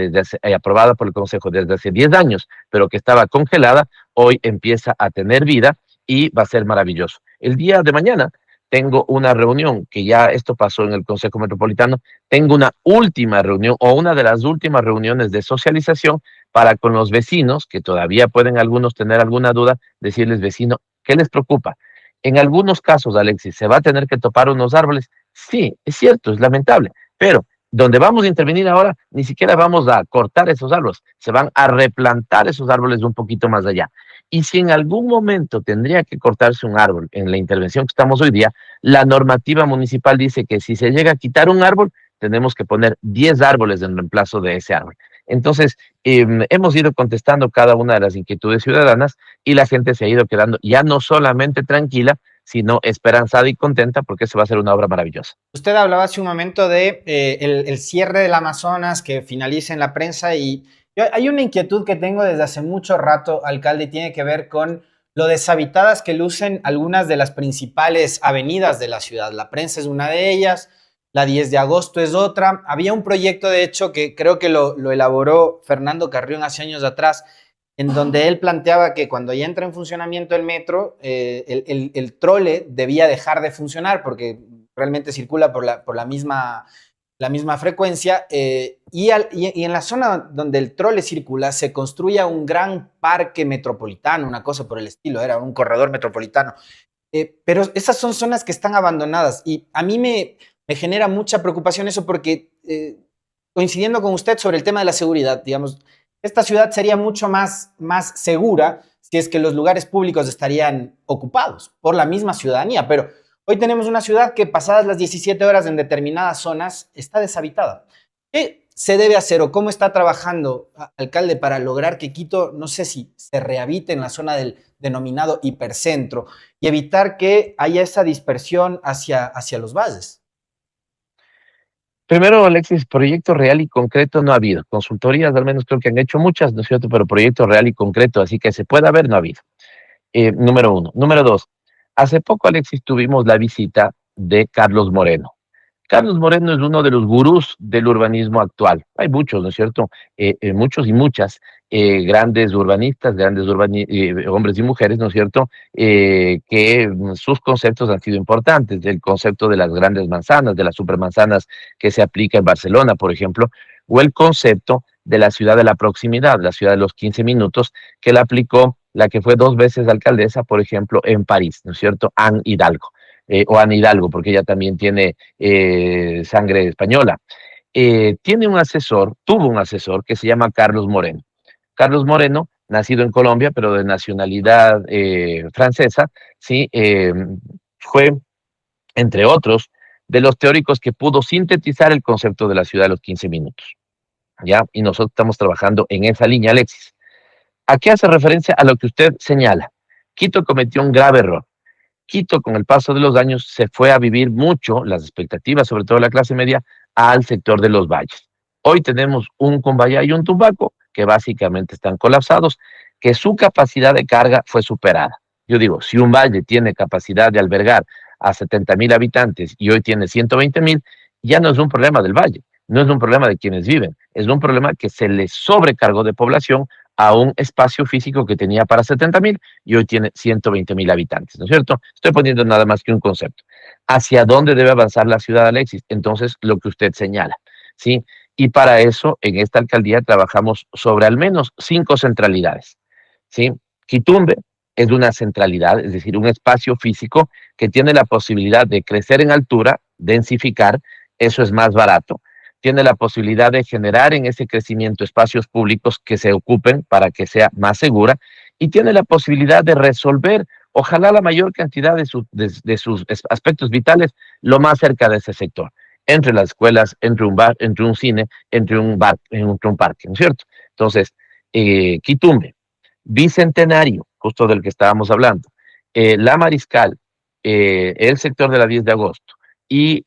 aprobada por el Consejo desde hace 10 años, pero que estaba congelada, hoy empieza a tener vida y va a ser maravilloso. El día de mañana tengo una reunión, que ya esto pasó en el Consejo Metropolitano, tengo una última reunión o una de las últimas reuniones de socialización para con los vecinos, que todavía pueden algunos tener alguna duda, decirles, vecino, ¿qué les preocupa? En algunos casos, Alexis, ¿se va a tener que topar unos árboles? Sí, es cierto, es lamentable, pero donde vamos a intervenir ahora, ni siquiera vamos a cortar esos árboles, se van a replantar esos árboles un poquito más allá. Y si en algún momento tendría que cortarse un árbol en la intervención que estamos hoy día, la normativa municipal dice que si se llega a quitar un árbol, tenemos que poner 10 árboles en reemplazo de ese árbol. Entonces, hemos ido contestando cada una de las inquietudes ciudadanas y la gente se ha ido quedando ya no solamente tranquila, sino esperanzada y contenta porque se va a ser una obra maravillosa.
Usted hablaba hace un momento de el cierre del Amazonas que finaliza en la prensa y hay una inquietud que tengo desde hace mucho rato, alcalde, y tiene que ver con lo deshabitadas que lucen algunas de las principales avenidas de la ciudad. La Prensa es una de ellas, la 10 de agosto es otra. Había un proyecto, de hecho, que creo que lo elaboró Fernando Carrión hace años atrás, en donde él planteaba que cuando ya entra en funcionamiento el metro, el trole debía dejar de funcionar porque realmente circula por la misma frecuencia, y en la zona donde el trole circula se construye un gran parque metropolitano, una cosa por el estilo, era un corredor metropolitano. Pero esas son zonas que están abandonadas y a mí me genera mucha preocupación eso porque, coincidiendo con usted sobre el tema de la seguridad, digamos, esta ciudad sería mucho más segura si es que los lugares públicos estarían ocupados por la misma ciudadanía, pero hoy tenemos una ciudad que pasadas las 17 horas en determinadas zonas está deshabitada. ¿Qué se debe hacer o cómo está trabajando, alcalde, para lograr que Quito, no sé si se rehabite en la zona del denominado hipercentro y evitar que haya esa dispersión hacia los valles?
Primero, Alexis, proyecto real y concreto no ha habido. Consultorías, al menos creo que han hecho muchas, ¿no es cierto? Pero proyecto real y concreto, así que se puede haber, no ha habido. Número uno. Número dos, hace poco, Alexis, tuvimos la visita de Carlos Moreno. Carlos Moreno es uno de los gurús del urbanismo actual. Hay muchos, ¿no es cierto? Muchos y muchas grandes urbanistas, hombres y mujeres, ¿no es cierto? Que sus conceptos han sido importantes. El concepto de las grandes manzanas, de las supermanzanas que se aplica en Barcelona, por ejemplo, o el concepto de la ciudad de la proximidad, la ciudad de los 15 minutos, que la aplicó la que fue 2 veces alcaldesa, por ejemplo, en París, ¿no es cierto? Anne Hidalgo. O Ana Hidalgo, porque ella también tiene sangre española. Tuvo un asesor que se llama Carlos Moreno. Carlos Moreno, nacido en Colombia, pero de nacionalidad francesa, ¿sí? Fue, entre otros, de los teóricos que pudo sintetizar el concepto de la ciudad de los 15 minutos. ¿Ya? Y nosotros estamos trabajando en esa línea, Alexis. ¿A qué hace referencia? A lo que usted señala. Quito cometió un grave error. Quito, con el paso de los años, se fue a vivir mucho, las expectativas, sobre todo la clase media, al sector de los valles. Hoy tenemos un Cumbayá y un Tumbaco, que básicamente están colapsados, que su capacidad de carga fue superada. Yo digo, si un valle tiene capacidad de albergar a 70,000 habitantes y hoy tiene 120,000, ya no es un problema del valle, no es un problema de quienes viven, es un problema que se les sobrecargó de población a un espacio físico que tenía para 70,000 y hoy tiene 120,000 habitantes, ¿no es cierto? Estoy poniendo nada más que un concepto. ¿Hacia dónde debe avanzar la ciudad, Alexis? Entonces, lo que usted señala, ¿sí? Y para eso, en esta alcaldía trabajamos sobre al menos 5 centralidades, ¿sí? Quitumbe es una centralidad, es decir, un espacio físico que tiene la posibilidad de crecer en altura, densificar, eso es más barato, tiene la posibilidad de generar en ese crecimiento espacios públicos que se ocupen para que sea más segura y tiene la posibilidad de resolver, ojalá la mayor cantidad de sus aspectos vitales lo más cerca de ese sector, entre las escuelas, entre un bar, entre un cine, entre un parque, ¿no es cierto? Entonces, Quitumbe, Bicentenario, justo del que estábamos hablando, La Mariscal, el sector de la 10 de agosto y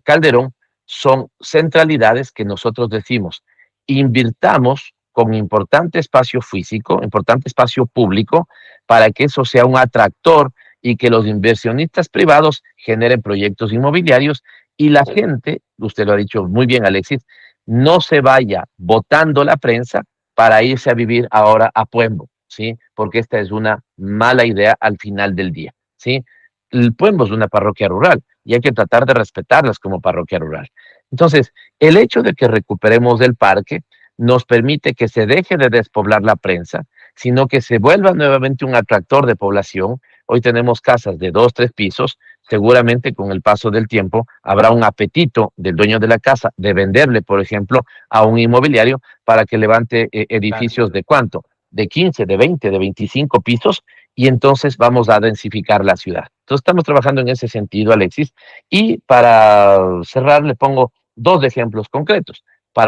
Calderón, son centralidades que nosotros decimos, invirtamos con importante espacio físico, importante espacio público, para que eso sea un atractor y que los inversionistas privados generen proyectos inmobiliarios y la gente, usted lo ha dicho muy bien, Alexis, no se vaya botando la prensa para irse a vivir ahora a Puembo, ¿sí? Porque esta es una mala idea al final del día, ¿sí? El Puembo es una parroquia rural y hay que tratar de respetarlas como parroquia rural. Entonces, el hecho de que recuperemos el parque nos permite que se deje de despoblar la prensa, sino que se vuelva nuevamente un atractor de población. Hoy tenemos casas de 2, 3 pisos, seguramente con el paso del tiempo habrá un apetito del dueño de la casa de venderle, por ejemplo, a un inmobiliario para que levante edificios de ¿cuánto? de 15, de 20, de 25 pisos, y entonces vamos a densificar la ciudad. Entonces estamos trabajando en ese sentido, Alexis, y para cerrar le pongo dos ejemplos concretos,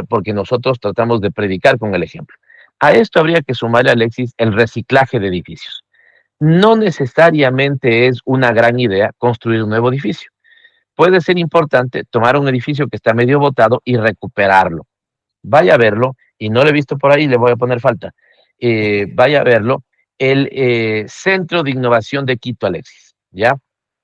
porque nosotros tratamos de predicar con el ejemplo. A esto habría que sumarle, Alexis, el reciclaje de edificios. No necesariamente es una gran idea construir un nuevo edificio. Puede ser importante tomar un edificio que está medio botado y recuperarlo. Vaya a verlo, y no lo he visto por ahí, le voy a poner falta. Vaya a verlo, el Centro de Innovación de Quito, Alexis, ¿ya?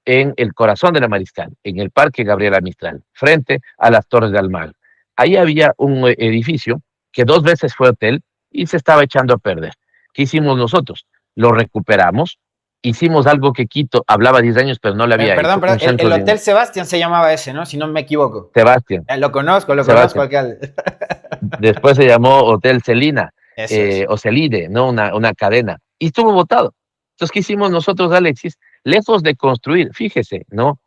En el corazón de la Mariscal, en el Parque Gabriela Mistral, frente a las Torres de Almagro. Ahí había un edificio que 2 veces fue hotel y se estaba echando a perder. ¿Qué hicimos nosotros? Lo recuperamos, hicimos algo que Quito hablaba 10 años, pero no le había
Perdón,
hecho,
perdón,
un centro
el
de
Hotel Sebastián se llamaba ese, ¿no? Si no me equivoco.
Sebastián.
Lo conozco,
Sebastián.
alcalde.
Después se llamó Hotel Celina,
Eso es.
o Celide, ¿no? Una cadena. Y estuvo votado. Entonces, ¿qué hicimos nosotros, Alexis? Lejos de construir, fíjese, ¿no?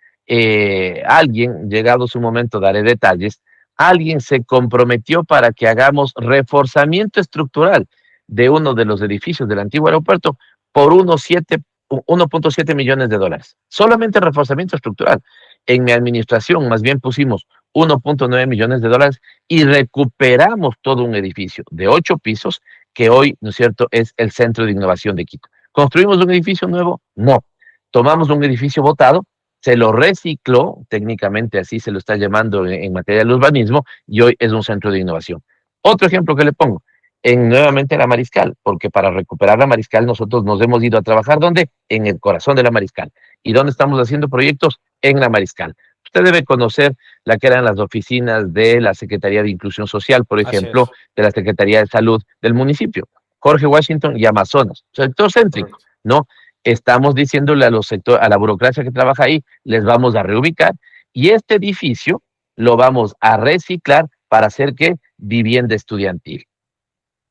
Alguien, llegado su momento, daré detalles, alguien se comprometió para que hagamos reforzamiento estructural de uno de los edificios del antiguo aeropuerto por 1.7 millones de dólares. Solamente reforzamiento estructural. En mi administración, más bien pusimos 1.9 millones de dólares y recuperamos todo un edificio de 8 pisos que hoy, ¿no es cierto?, es el Centro de Innovación de Quito. ¿Construimos un edificio nuevo? No. Tomamos un edificio botado, se lo recicló, técnicamente así se lo está llamando en materia del urbanismo, y hoy es un centro de innovación. Otro ejemplo que le pongo, nuevamente la Mariscal, porque para recuperar la Mariscal nosotros nos hemos ido a trabajar, ¿dónde? En el corazón de la Mariscal. ¿Y dónde estamos haciendo proyectos? En la Mariscal. Usted debe conocer la que eran las oficinas de la Secretaría de Inclusión Social, por
Así
ejemplo,
es.
de la Secretaría de Salud del municipio, Jorge Washington y Amazonas, sector céntrico,
Correcto.
¿no? Estamos diciéndole a la burocracia que trabaja ahí, les vamos a reubicar, y este edificio lo vamos a reciclar para hacer que vivienda estudiantil.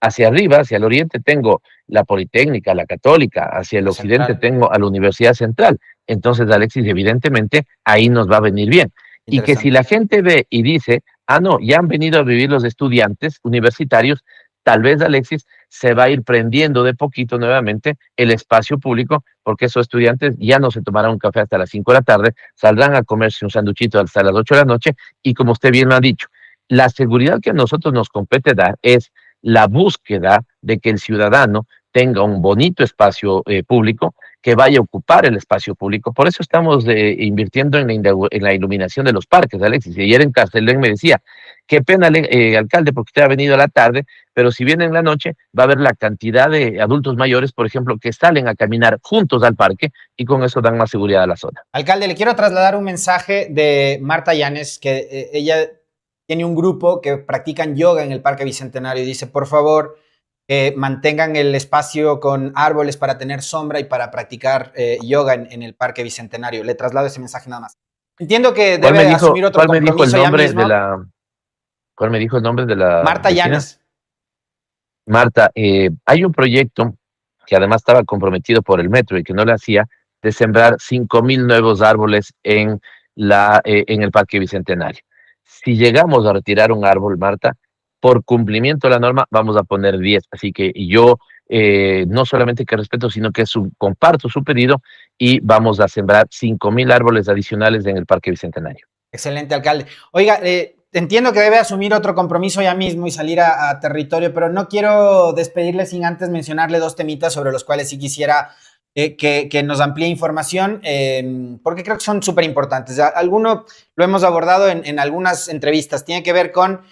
Hacia arriba, hacia el oriente, tengo la Politécnica, la Católica, hacia el
La
occidente
central.
tengo a la Universidad Central. Entonces, Alexis, evidentemente, ahí nos va a venir bien. Y que si
Interesante.
la gente ve y dice, ah, no, ya han venido a vivir los estudiantes universitarios, tal vez, Alexis, se va a ir prendiendo de poquito nuevamente el espacio público, porque esos estudiantes ya no se tomarán un café hasta las 5 de la tarde, saldrán a comerse un sanduchito hasta las 8 de la noche, y como usted bien lo ha dicho, la seguridad que a nosotros nos compete dar es la búsqueda de que el ciudadano tenga un bonito espacio público, que vaya a ocupar el espacio público. Por eso estamos invirtiendo en la iluminación de los parques, Alexis. Y ayer en Castellón me decía, qué pena, alcalde, porque usted ha venido a la tarde, pero si viene en la noche, va a ver la cantidad de adultos mayores, por ejemplo, que salen a caminar juntos al parque, y con eso dan más seguridad a la zona.
Alcalde, le quiero trasladar un mensaje de Marta Llanes, que ella tiene un grupo que practican yoga en el Parque Bicentenario y dice, por favor, mantengan el espacio con árboles para tener sombra y para practicar yoga en el Parque Bicentenario. Le traslado ese mensaje nada más. Entiendo que debe asumir otro
¿Cuál me dijo el
compromiso ya
nombre de
mismo.
cuál me dijo el nombre de la
Marta
vecina?
Llanes.
Marta, hay un proyecto que además estaba comprometido por el metro y que no lo hacía, de sembrar 5.000 nuevos árboles en el Parque Bicentenario. Si llegamos a retirar un árbol, Marta, por cumplimiento de la norma vamos a poner 10. Así que yo no solamente que respeto, sino que comparto su pedido, y vamos a sembrar 5.000 árboles adicionales en el Parque Bicentenario.
Excelente, alcalde. Oiga, entiendo que debe asumir otro compromiso ya mismo y salir a territorio, pero no quiero despedirle sin antes mencionarle dos temitas sobre los cuales sí quisiera que nos amplíe información, porque creo que son súper importantes. Alguno lo hemos abordado en algunas entrevistas, tiene que ver con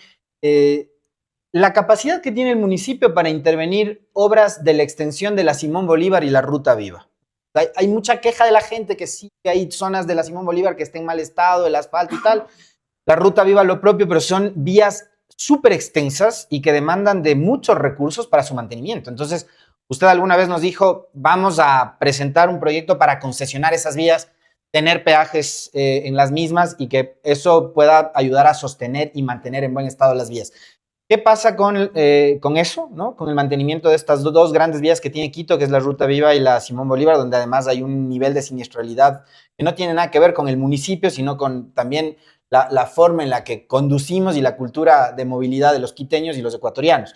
la capacidad que tiene el municipio para intervenir obras de la extensión de la Simón Bolívar y la Ruta Viva. Hay mucha queja de la gente que sí, que hay zonas de la Simón Bolívar que estén en mal estado, el asfalto y tal. La Ruta Viva lo propio, pero son vías súper extensas y que demandan de muchos recursos para su mantenimiento. Entonces, usted alguna vez nos dijo, vamos a presentar un proyecto para concesionar esas vías, tener peajes en las mismas y que eso pueda ayudar a sostener y mantener en buen estado las vías. ¿Qué pasa con eso, ¿no? Con el mantenimiento de estas dos grandes vías que tiene Quito, que es la Ruta Viva y la Simón Bolívar, donde además hay un nivel de siniestralidad que no tiene nada que ver con el municipio, sino con también la forma en la que conducimos y la cultura de movilidad de los quiteños y los ecuatorianos?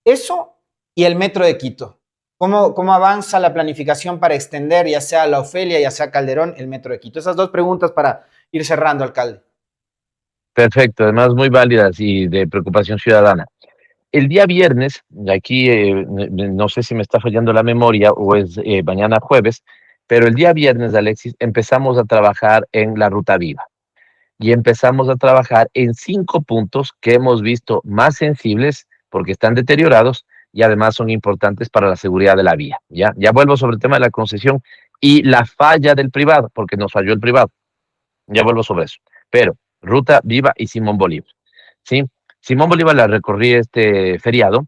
Eso y el metro de Quito. ¿Cómo avanza la planificación para extender, ya sea la Ofelia, ya sea Calderón, el metro de Quito? Esas dos preguntas para ir cerrando, alcalde.
Perfecto, además muy válidas y de preocupación ciudadana. El día viernes, aquí no sé si me está fallando la memoria o es mañana jueves, pero el día viernes, Alexis, empezamos a trabajar en la Ruta Viva y empezamos a trabajar en 5 puntos que hemos visto más sensibles porque están deteriorados y además son importantes para la seguridad de la vía. Ya vuelvo sobre el tema de la concesión y la falla del privado, porque nos falló el privado. Ya vuelvo sobre eso. Pero Ruta Viva y Simón Bolívar. ¿Sí? Simón Bolívar la recorrí este feriado,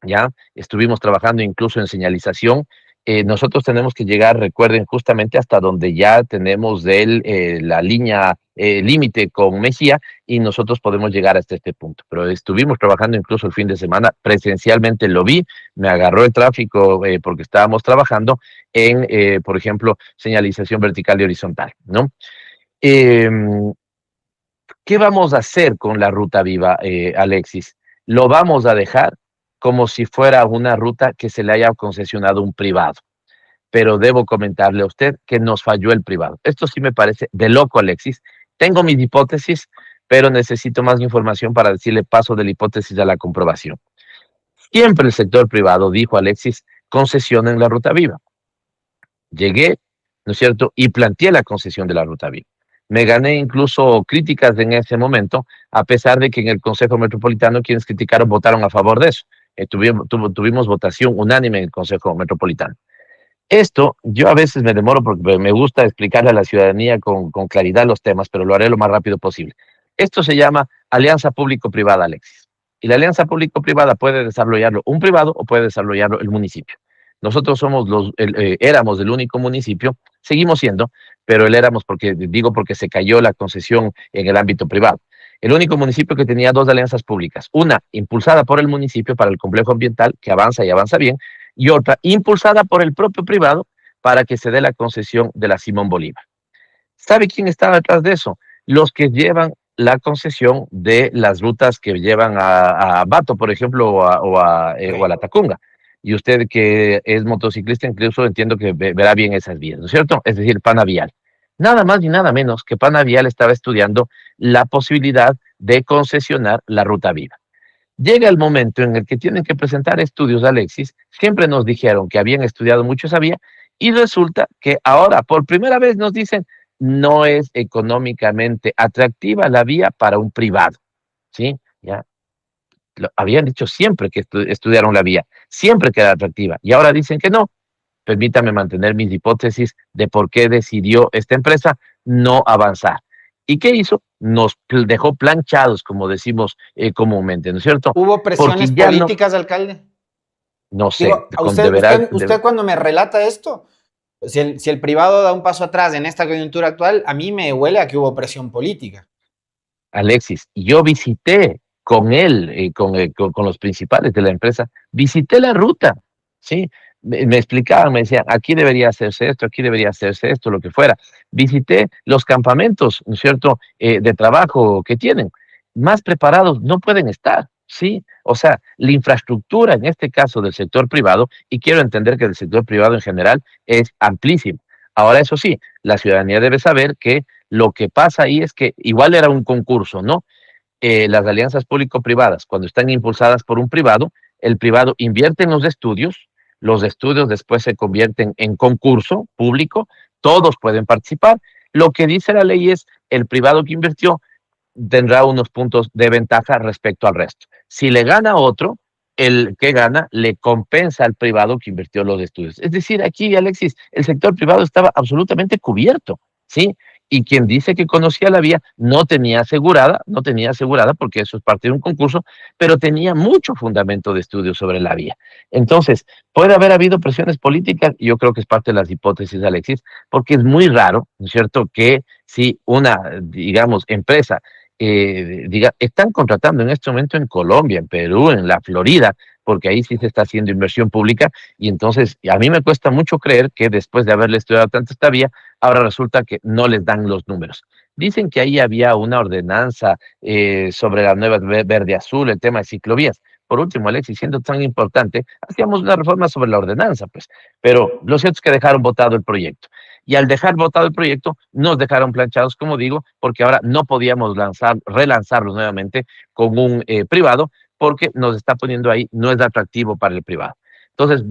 ya estuvimos trabajando incluso en señalización. Nosotros tenemos que llegar, recuerden, justamente hasta donde ya tenemos la línea límite con Mejía y nosotros podemos llegar hasta este punto. Pero estuvimos trabajando incluso el fin de semana, presencialmente lo vi, me agarró el tráfico porque estábamos trabajando en, por ejemplo, señalización vertical y horizontal, ¿no? Eh, ¿Qué vamos a hacer con la Ruta Viva, Alexis? Lo vamos a dejar como si fuera una ruta que se le haya concesionado un privado. Pero debo comentarle a usted que nos falló el privado. Esto sí me parece de loco, Alexis. Tengo mis hipótesis, pero necesito más información para decirle paso de la hipótesis a la comprobación. Siempre el sector privado, dijo Alexis, concesiona en la Ruta Viva. Llegué, ¿no es cierto?, y planteé la concesión de la Ruta Viva. Me gané incluso críticas en ese momento, a pesar de que en el Consejo Metropolitano quienes criticaron votaron a favor de eso. Tuvimos votación unánime en el Consejo Metropolitano. Esto, yo a veces me demoro porque me gusta explicarle a la ciudadanía con claridad los temas, pero lo haré lo más rápido posible. Esto se llama alianza público-privada, Alexis. Y la alianza público-privada puede desarrollarlo un privado o puede desarrollarlo el municipio. Nosotros éramos el único municipio, seguimos siendo, pero éramos porque se cayó la concesión en el ámbito privado. El único municipio que tenía 2 alianzas públicas, una impulsada por el municipio para el complejo ambiental, que avanza y avanza bien, y otra impulsada por el propio privado para que se dé la concesión de la Simón Bolívar. ¿Sabe quién estaba detrás de eso? Los que llevan la concesión de las rutas que llevan a Bato, por ejemplo, o a la Tacunga. Y usted que es motociclista, incluso entiendo que verá bien esas vías, ¿no es cierto? Es decir, Pana Vial. Nada más ni nada menos que Pana Vial estaba estudiando la posibilidad de concesionar la Ruta Viva. Llega el momento en el que tienen que presentar estudios, Alexis. Siempre nos dijeron que habían estudiado mucho esa vía y resulta que ahora por primera vez nos dicen no es económicamente atractiva la vía para un privado, ¿sí? Ya lo habían dicho siempre que estudiaron la vía, siempre que era atractiva y ahora dicen que no. Permítame mantener mis hipótesis de por qué decidió esta empresa no avanzar. ¿Y qué hizo? Nos dejó planchados, como decimos comúnmente, ¿no es cierto?
¿Hubo presiones
Porque ya
políticas, alcalde?
no sé,
Digo, usted
de,
cuando me relata esto, si el privado da un paso atrás en esta coyuntura actual, a mí me huele a que hubo presión política.
Alexis, yo visité con él, con los principales de la empresa, visité la ruta, ¿sí? Me explicaban, me decían, aquí debería hacerse esto, aquí debería hacerse esto, lo que fuera. Visité los campamentos, ¿no es cierto?, de trabajo que tienen. Más preparados no pueden estar, ¿sí? O sea, la infraestructura, en este caso del sector privado, y quiero entender que el sector privado en general es amplísimo. Ahora, eso sí, la ciudadanía debe saber que lo que pasa ahí es que igual era un concurso, ¿no? Las alianzas público-privadas, cuando están impulsadas por un privado, el privado invierte en los estudios después se convierten en concurso público, todos pueden participar. Lo que dice la ley es el privado que invirtió tendrá unos puntos de ventaja respecto al resto. Si le gana otro, el que gana le compensa al privado que invirtió los estudios. Es decir, aquí, Alexis, el sector privado estaba absolutamente cubierto, ¿sí? Y quien dice que conocía la vía no tenía asegurada porque eso es parte de un concurso, pero tenía mucho fundamento de estudio sobre la vía. Entonces, puede haber habido presiones políticas, y yo creo que es parte de las hipótesis, Alexis, porque es muy raro, ¿no es cierto?, que si una, digamos, empresa están contratando en este momento en Colombia, en Perú, en la Florida, porque ahí sí se está haciendo inversión pública, y entonces a mí me cuesta mucho creer que después de haberle estudiado tanto esta vía, ahora resulta que no les dan los números. Dicen que ahí había una ordenanza sobre la nueva verde azul, el tema de ciclovías. por último, Alexis, siendo tan importante, hacíamos una reforma sobre la ordenanza, pues, pero lo cierto es que dejaron votado el proyecto. Y al dejar votado el proyecto, nos dejaron planchados, como digo, porque ahora no podíamos relanzarlos nuevamente con un privado, porque nos está poniendo ahí, no es atractivo para el privado. Entonces,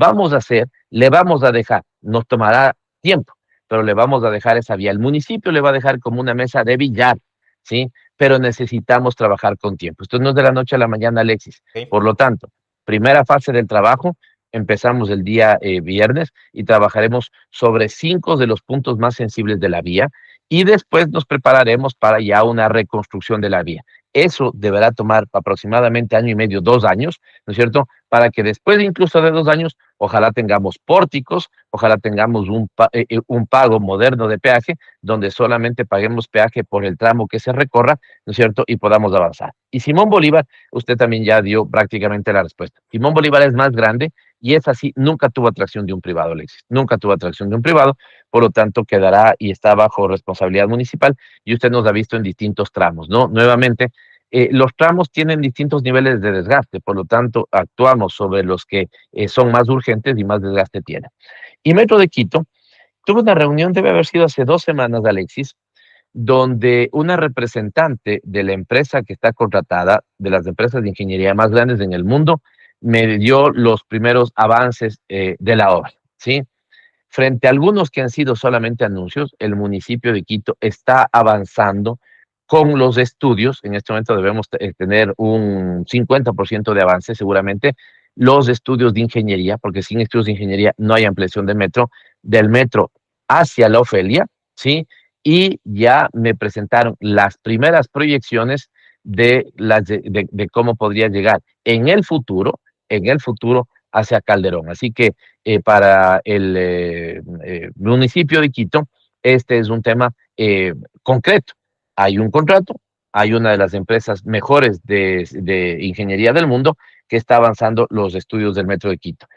le vamos a dejar, nos tomará tiempo, pero le vamos a dejar esa vía. El municipio le va a dejar como una mesa de billar, ¿sí? Pero necesitamos trabajar con tiempo. Esto no es de la noche a la mañana, Alexis.
Sí.
Por lo tanto, primera fase del trabajo, empezamos el día viernes y trabajaremos sobre 5 de los puntos más sensibles de la vía y después nos prepararemos para ya una reconstrucción de la vía. Eso deberá tomar aproximadamente año y medio, 2 años, ¿no es cierto? Para que después incluso de 2 años, ojalá tengamos pórticos, ojalá tengamos un pago moderno de peaje, donde solamente paguemos peaje por el tramo que se recorra, ¿no es cierto? Y podamos avanzar. Y Simón Bolívar, usted también ya dio prácticamente la respuesta. Simón Bolívar es más grande y es así, nunca tuvo atracción de un privado, Alexis, nunca tuvo atracción de un privado, por lo tanto quedará y está bajo responsabilidad municipal y usted nos ha visto en distintos tramos, ¿no? Nuevamente, los tramos tienen distintos niveles de desgaste, por lo tanto, actuamos sobre los que son más urgentes y más desgaste tienen. Y Metro de Quito tuvo una reunión, debe haber sido hace 2 semanas, Alexis, donde una representante de la empresa que está contratada, de las empresas de ingeniería más grandes en el mundo, me dio los primeros avances de la obra, ¿sí? Frente a algunos que han sido solamente anuncios, el municipio de Quito está avanzando con los estudios. En este momento debemos tener un 50% de avance seguramente. Los estudios de ingeniería, porque sin estudios de ingeniería no hay ampliación de metro, del metro hacia la Ofelia, ¿sí? Y ya me presentaron las primeras proyecciones de cómo podría llegar en el futuro hacia Calderón. Así que para el municipio de Quito, este es un tema concreto. Hay un contrato, hay una de las empresas mejores de ingeniería del mundo que está avanzando los estudios del Metro de Quito.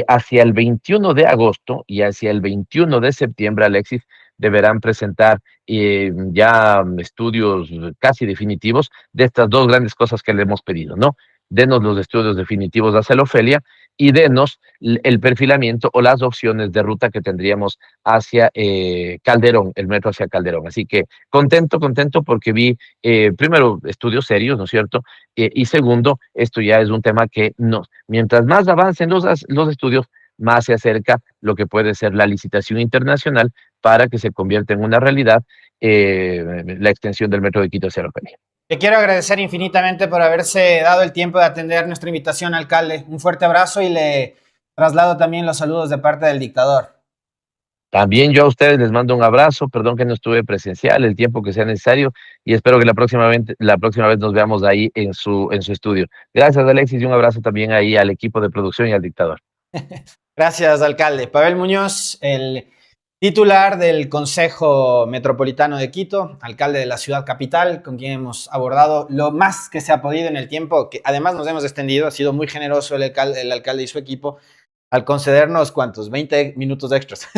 Hacia el 21 de agosto y hacia el 21 de septiembre, Alexis, deberán presentar ya estudios casi definitivos de estas dos grandes cosas que le hemos pedido, ¿no? Denos los estudios definitivos hacia la Ofelia y denos el perfilamiento o las opciones de ruta que tendríamos hacia Calderón, el metro hacia Calderón. Así que contento porque vi, primero, estudios serios, ¿no es cierto? Y segundo, esto ya es un tema que mientras más avancen los estudios, más se acerca lo que puede ser la licitación internacional para que se convierta en una realidad la extensión del metro de Quito hacia la Ofelia.
Te quiero agradecer infinitamente por haberse dado el tiempo de atender nuestra invitación, alcalde. Un fuerte abrazo y le traslado también los saludos de parte del dictador.
También yo a ustedes les mando un abrazo, perdón que no estuve presencial, el tiempo que sea necesario y espero que la próxima vez nos veamos ahí en su estudio. Gracias, Alexis, y un abrazo también ahí al equipo de producción y al dictador.
Gracias, alcalde. Pavel Muñoz, el titular del Consejo Metropolitano de Quito, alcalde de la ciudad capital, con quien hemos abordado lo más que se ha podido en el tiempo, que además nos hemos extendido, ha sido muy generoso el alcalde y su equipo al concedernos, ¿cuántos? 20 minutos extras.